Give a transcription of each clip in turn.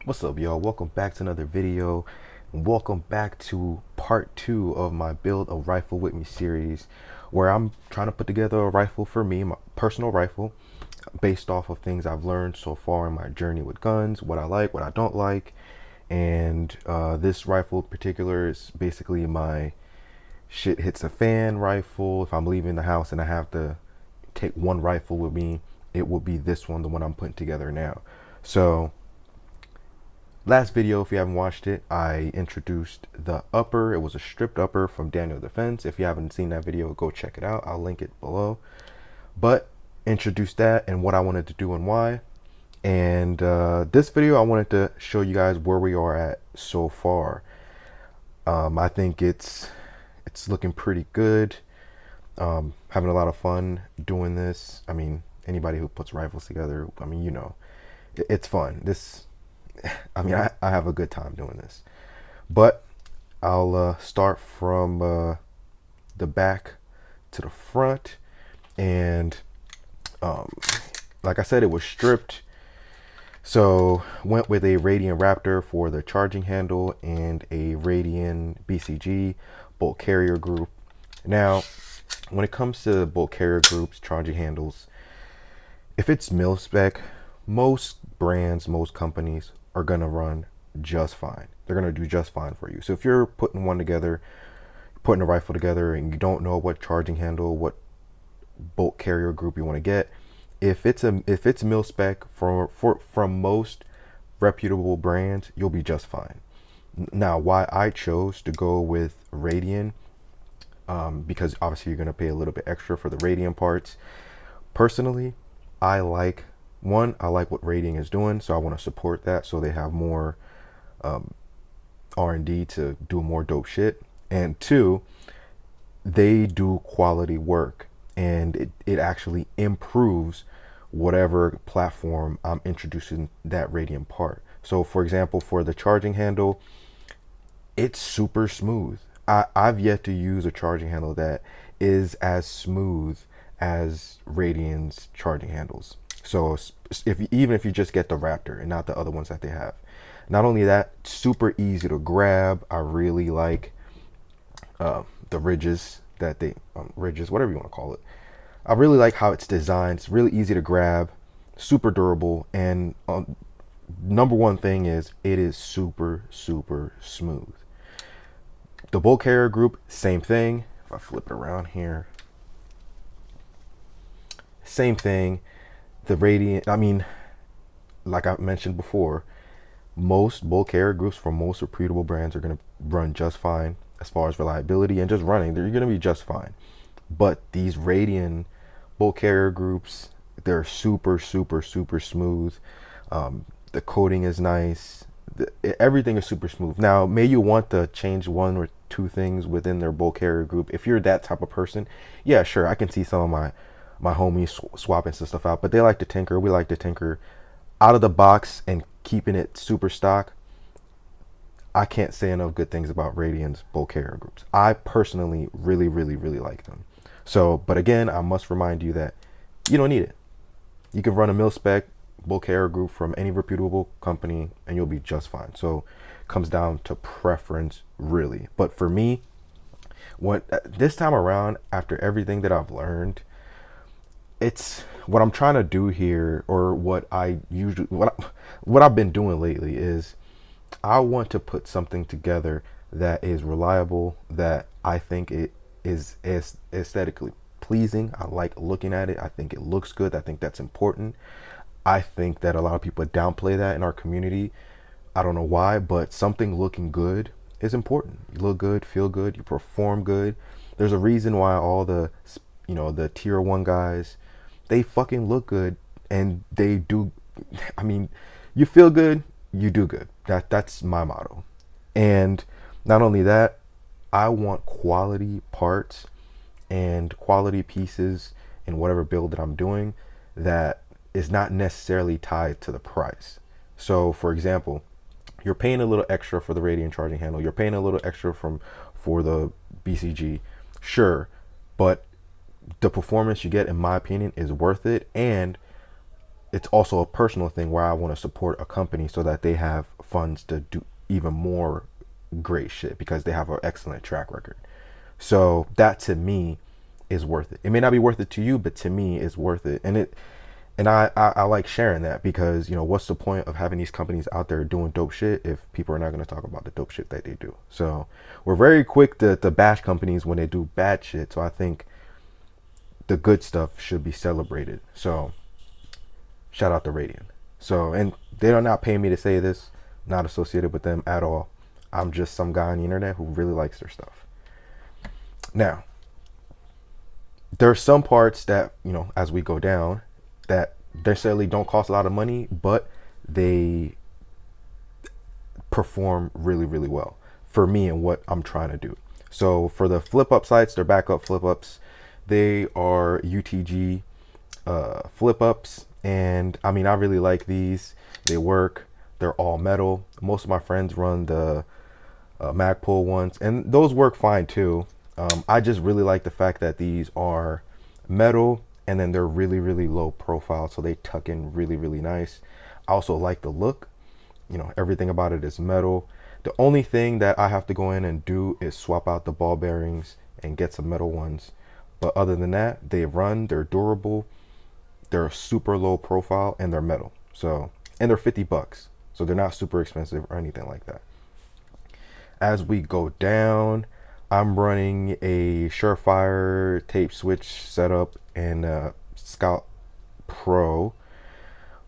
What's up, y'all? Welcome back to another video. Welcome back to part 2 of my Build a Rifle With Me series, where I'm trying to put together a rifle for me, my personal rifle, based off of things I've learned so far in my journey with guns, what I like, what I don't like. And this rifle in particular is basically my shit hits a fan rifle. If I'm leaving the house and I have to take one rifle with me, it will be this one, the one I'm putting together now. So last video, if you haven't watched it, I introduced the upper. It was a stripped upper from Daniel Defense. If you haven't seen that video, go check it out. I'll link it below. But introduced that and what I wanted to do and why. And this video, I wanted to show you guys where we are at so far. I think it's looking pretty good. Having a lot of fun doing this. I mean, anybody who puts rifles together, I mean, you know, it's fun. I have a good time doing this. But I'll start from the back to the front. And like I said, it was stripped. So went with a Radian Raptor for the charging handle and a Radian BCG bolt carrier group. Now, when it comes to bolt carrier groups, charging handles, if it's mil spec, most brands, most companies are gonna run just fine. They're gonna do just fine for you. So if you're putting one together, putting a rifle together, and you don't know what charging handle, what bolt carrier group you want to get, if it's mil spec from most reputable brands, you'll be just fine. Now, why I chose to go with Radian, because obviously you're gonna pay a little bit extra for the Radian parts. Personally, I like what Radian is doing, so I want to support that, so they have more R&D to do more dope shit. And two, they do quality work, and it actually improves whatever platform I'm introducing that Radian part. So for example, for the charging handle, it's super smooth. I've yet to use a charging handle that is as smooth as Radian's charging handles. So even if you just get the Raptor and not the other ones that they have, not only that, super easy to grab. I really like the ridges that ridges, whatever you want to call it. I really like how it's designed. It's really easy to grab, super durable, and number one thing is it is super smooth. The bolt carrier group, same thing. If I flip it around here, same thing. The Radiant, I mean, like I mentioned before, most bolt carrier groups from most reputable brands are going to run just fine as far as reliability and just running. They're going to be just fine. But these Radian bolt carrier groups, they're super smooth. The coating is nice. Everything is super smooth. Now, may you want to change one or two things within their bolt carrier group. If you're that type of person, yeah, sure, I can see some of my homies swapping some stuff out, but they like to tinker. We like to tinker out of the box and keeping it super stock. I can't say enough good things about Radian's bolt carrier groups. I personally really like them. So, but again, I must remind you that you don't need it. You can run a mil spec bolt carrier group from any reputable company and you'll be just fine. So it comes down to preference, really. But for me, this time around, after everything that I've learned, it's what I'm trying to do here, or what I've been doing lately is I want to put something together that is reliable, that I think it is aesthetically pleasing. I like looking at it. I think it looks good. I think that's important. I think that a lot of people downplay that in our community. I don't know why, but something looking good is important. You look good, feel good, you perform good. There's a reason why all the tier 1 guys, they fucking look good, and they do. I mean, you feel good, you do good. That's my motto. And not only that, I want quality parts and quality pieces in whatever build that I'm doing that is not necessarily tied to the price. So for example, you're paying a little extra for the Radian charging handle, you're paying a little extra for the BCG, sure, but the performance you get, in my opinion, is worth it, and it's also a personal thing where I want to support a company so that they have funds to do even more great shit because they have an excellent track record. So that to me is worth it. It may not be worth it to you, but to me it's worth it. And I like sharing that because, you know, what's the point of having these companies out there doing dope shit if people are not going to talk about the dope shit that they do? So we're very quick to bash companies when they do bad shit. So I think the good stuff should be celebrated. So shout out to Radian. So, and they are not paying me to say this, not associated with them at all. I'm just some guy on the internet who really likes their stuff. Now, there are some parts that, you know, as we go down, that necessarily don't cost a lot of money, but they perform really, really well for me and what I'm trying to do. So for the flip up sites, they're backup flip ups. They are UTG flip ups. And I mean, I really like these. They work. They're all metal. Most of my friends run the Magpul ones, and those work fine too. I just really like the fact that these are metal and then they're really, really low profile, so they tuck in really, really nice. I also like the look. You know, everything about it is metal. The only thing that I have to go in and do is swap out the ball bearings and get some metal ones. But other than that, they run, they're durable, they're super low profile, and they're metal. So, and they're $50. So they're not super expensive or anything like that. As we go down, I'm running a Surefire tape switch setup and a Scout Pro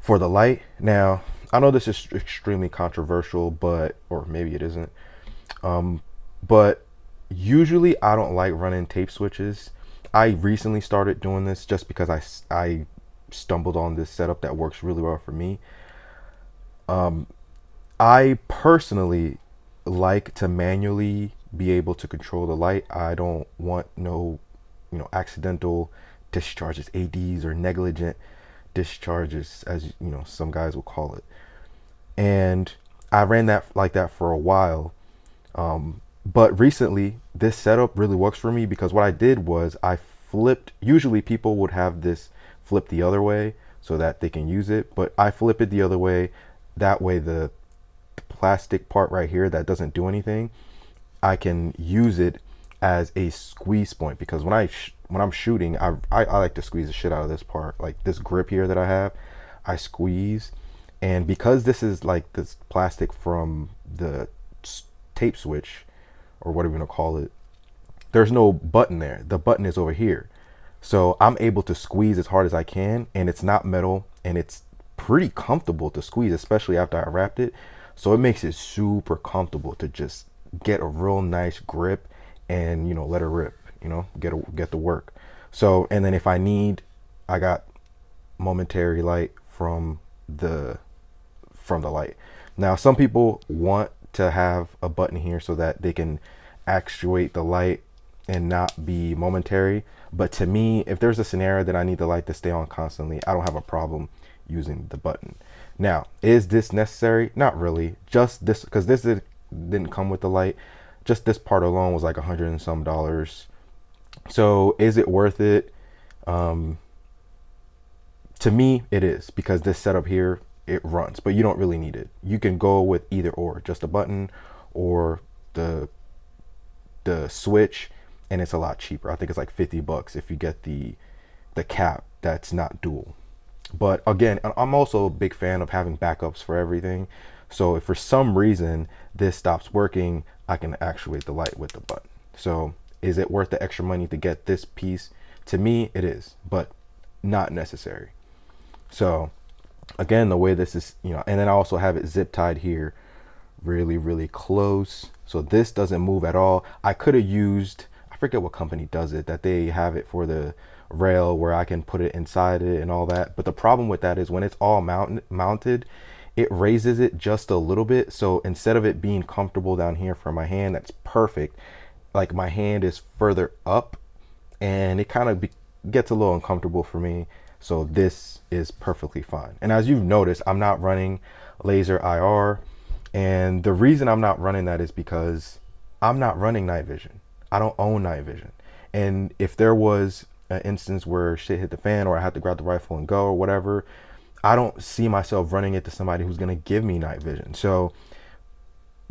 for the light. Now, I know this is extremely controversial, but, or maybe it isn't. But usually I don't like running tape switches. I recently started doing this just because I stumbled on this setup that works really well for me. I personally like to manually be able to control the light. I don't want no, you know, accidental discharges, ADs, or negligent discharges, as you know, some guys will call it. And I ran that like that for a while. But recently, this setup really works for me because what I did was I flipped. Usually, people would have this flip the other way so that they can use it, but I flip it the other way. That way, the plastic part right here that doesn't do anything, I can use it as a squeeze point because when I'm shooting, I like to squeeze the shit out of this part, like this grip here that I have. I squeeze, and because this is like this plastic from the tape switch or whatever you want to call it, there's no button there. The button is over here, so I'm able to squeeze as hard as I can, and it's not metal, and it's pretty comfortable to squeeze, especially after I wrapped it. So it makes it super comfortable to just get a real nice grip and, you know, let it rip, you know, get the work. So, and then if I need, I got momentary light from the light. Now, some people want to have a button here so that they can actuate the light and not be momentary. But to me, if there's a scenario that I need the light to stay on constantly, I don't have a problem using the button. Now, is this necessary? Not really. Just this, because this didn't come with the light. Just this part alone was like $100 and some. So is it worth it? To me, it is, because this setup here, it runs, but you don't really need it. You can go with either or, just a button or the switch, and it's a lot cheaper. I think it's like $50 if you get the cap that's not dual. But again, I'm also a big fan of having backups for everything. So if for some reason this stops working, I can actuate the light with the button. So is it worth the extra money to get this piece? To me, it is, but not necessary. So again, the way this is, you know, and then I also have it zip tied here really, really close. So this doesn't move at all. I could have used, I forget what company does it, that they have it for the rail where I can put it inside it and all that. But the problem with that is when it's all mounted, it raises it just a little bit. So instead of it being comfortable down here for my hand, that's perfect. Like my hand is further up and it kind of gets a little uncomfortable for me. So this is perfectly fine. And as you've noticed, I'm not running laser IR. And the reason I'm not running that is because I'm not running night vision. I don't own night vision. And if there was an instance where shit hit the fan or I had to grab the rifle and go or whatever, I don't see myself running it to somebody who's going to give me night vision. So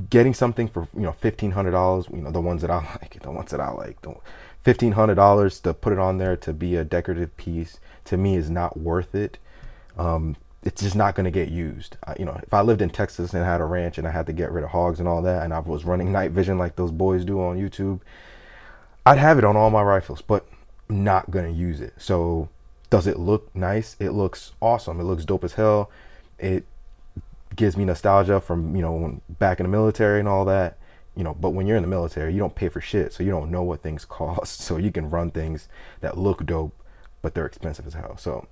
getting something for, you know, $1,500, you know, the ones that I like, $1,500 to put it on there to be a decorative piece, to me is not worth it. It's just not going to get used. You know, if I lived in Texas and had a ranch and I had to get rid of hogs and all that, and I was running night vision like those boys do on YouTube, I'd have it on all my rifles, but I'm not going to use it. So does it look nice? It looks awesome. It looks dope as hell. It gives me nostalgia from, you know, when back in the military and all that, you know. But when you're in the military, you don't pay for shit, so you don't know what things cost. So you can run things that look dope, but they're expensive as hell. So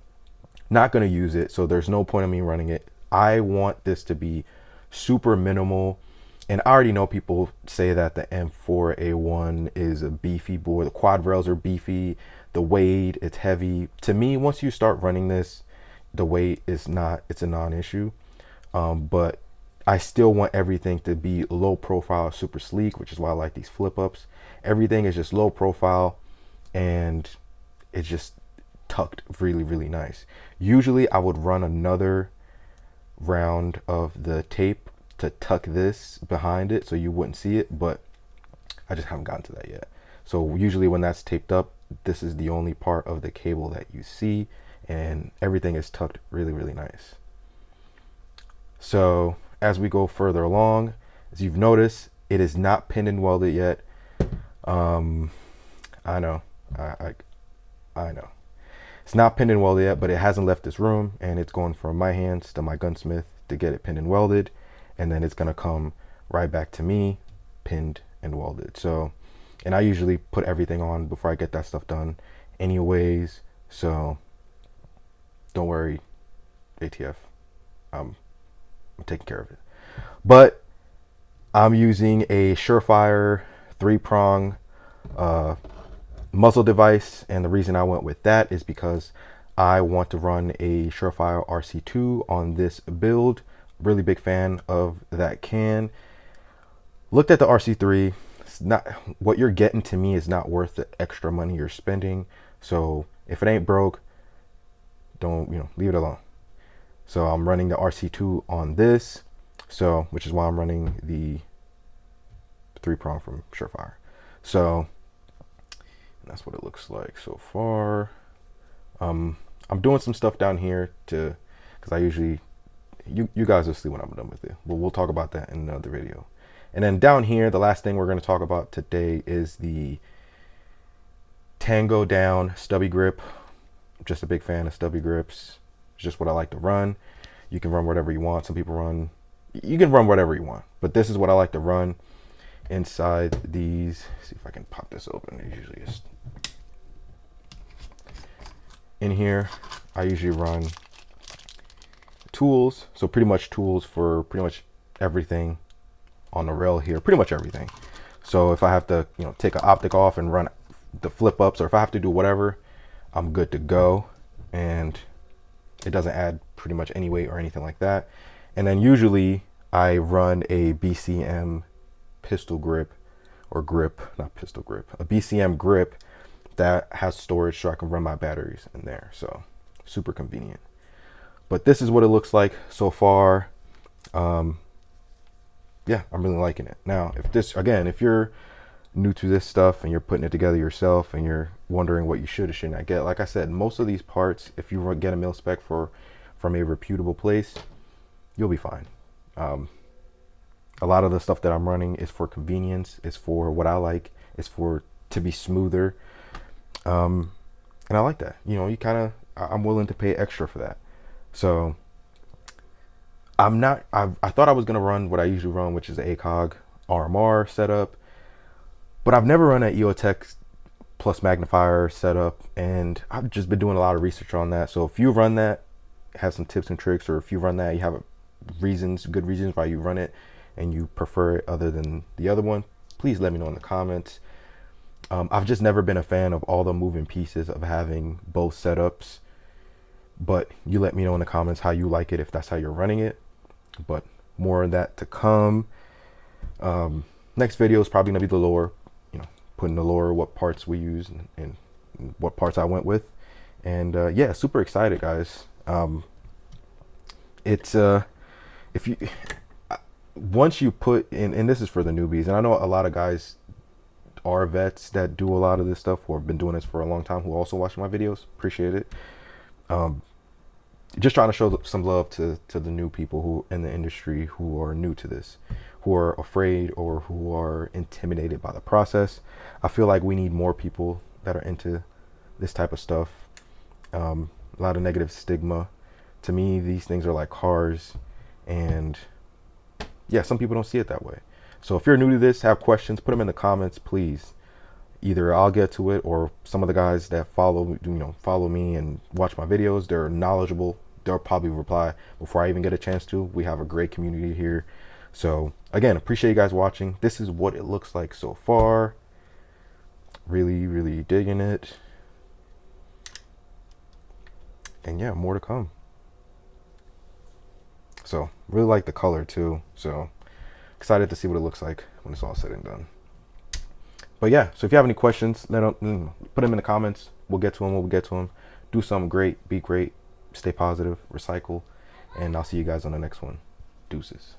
not going to use it. So there's no point in me running it. I want this to be super minimal. And I already know people say that the M4A1 is a beefy board. The quad rails are beefy. The weight, it's heavy. To me, once you start running this, the weight is not, it's a non-issue. But I still want everything to be low profile, super sleek, which is why I like these flip ups. Everything is just low profile and it's just tucked really, really nice. Usually I would run another round of the tape to tuck this behind it so you wouldn't see it, but I just haven't gotten to that yet. So usually when that's taped up, this is the only part of the cable that you see, and everything is tucked really, really nice. So as we go further along, as you've noticed, it is not pinned and welded yet. I know, I know. It's not pinned and welded yet, but it hasn't left this room, and it's going from my hands to my gunsmith to get it pinned and welded, and then it's gonna come right back to me, pinned and welded. So, and I usually put everything on before I get that stuff done anyways, so don't worry, ATF, I'm taking care of it. But I'm using a Surefire 3-prong muzzle device, and the reason I went with that is because I want to run a Surefire RC2 on this build. Really big fan of that can. Looked at the RC3. It's not, what you're getting to me is not worth the extra money you're spending. So if it ain't broke, don't, you know, leave it alone. So I'm running the RC2 on this, so which is why I'm running the 3-prong from Surefire. So that's what it looks like so far. I'm doing some stuff down here to, because I usually, you guys will see when I'm done with it, but we'll talk about that in another video. And then down here, the last thing we're going to talk about today is the Tango Down stubby grip. I'm just a big fan of stubby grips. It's just what I like to run. You can run whatever you want. Some people run, you can run whatever you want, but this is what I like to run inside these. See if I can pop this open. It usually is in here. I usually run tools, so pretty much tools for pretty much everything on the rail here, pretty much everything. So if I have to, you know, take an optic off and run the flip ups, or if I have to do whatever, I'm good to go, and it doesn't add pretty much any weight or anything like that. And then usually I run a BCM pistol grip, or grip, not pistol grip, a BCM grip that has storage so I can run my batteries in there. So super convenient. But this is what it looks like so far. Yeah, I'm really liking it. Now, if this, again, if you're new to this stuff and you're putting it together yourself and you're wondering what you should or should not get, like I said, most of these parts, if you get a mil spec from a reputable place, you'll be fine. A lot of the stuff that I'm running is for convenience, it's for what I like, it's for to be smoother, and I like that. You know, you kind of, I'm willing to pay extra for that. So I'm not, I thought I was gonna run what I usually run, which is the ACOG RMR setup, but I've never run an EOTech plus magnifier setup, and I've just been doing a lot of research on that. So if you run that, have some tips and tricks, or if you run that, you have good reasons why you run it and you prefer it other than the other one, please let me know in the comments. I've just never been a fan of all the moving pieces of having both setups, but you let me know in the comments how you like it, if that's how you're running it. But more of that to come. Next video is probably gonna be the lore, you know, putting the lore, what parts we use and what parts I went with. And yeah, super excited, guys. It's if you once you put in, and this is for the newbies, and I know a lot of guys are vets that do a lot of this stuff or have been doing this for a long time who also watch my videos. Appreciate it. Just trying to show some love to the new people who in the industry who are new to this, who are afraid or who are intimidated by the process. I feel like we need more people that are into this type of stuff. A lot of negative stigma. To me, these things are like cars, and yeah, some people don't see it that way. So if you're new to this, have questions, put them in the comments, please. Either I'll get to it, or some of the guys that follow me and watch my videos, they're knowledgeable. They'll probably reply before I even get a chance to. We have a great community here. So again, appreciate you guys watching. This is what it looks like so far. Really, really digging it. And yeah, more to come. So really like the color too. So excited to see what it looks like when it's all said and done. But yeah, so if you have any questions, put them in the comments. We'll get to them when we get to them. Do something great, be great, stay positive, recycle, and I'll see you guys on the next one. Deuces.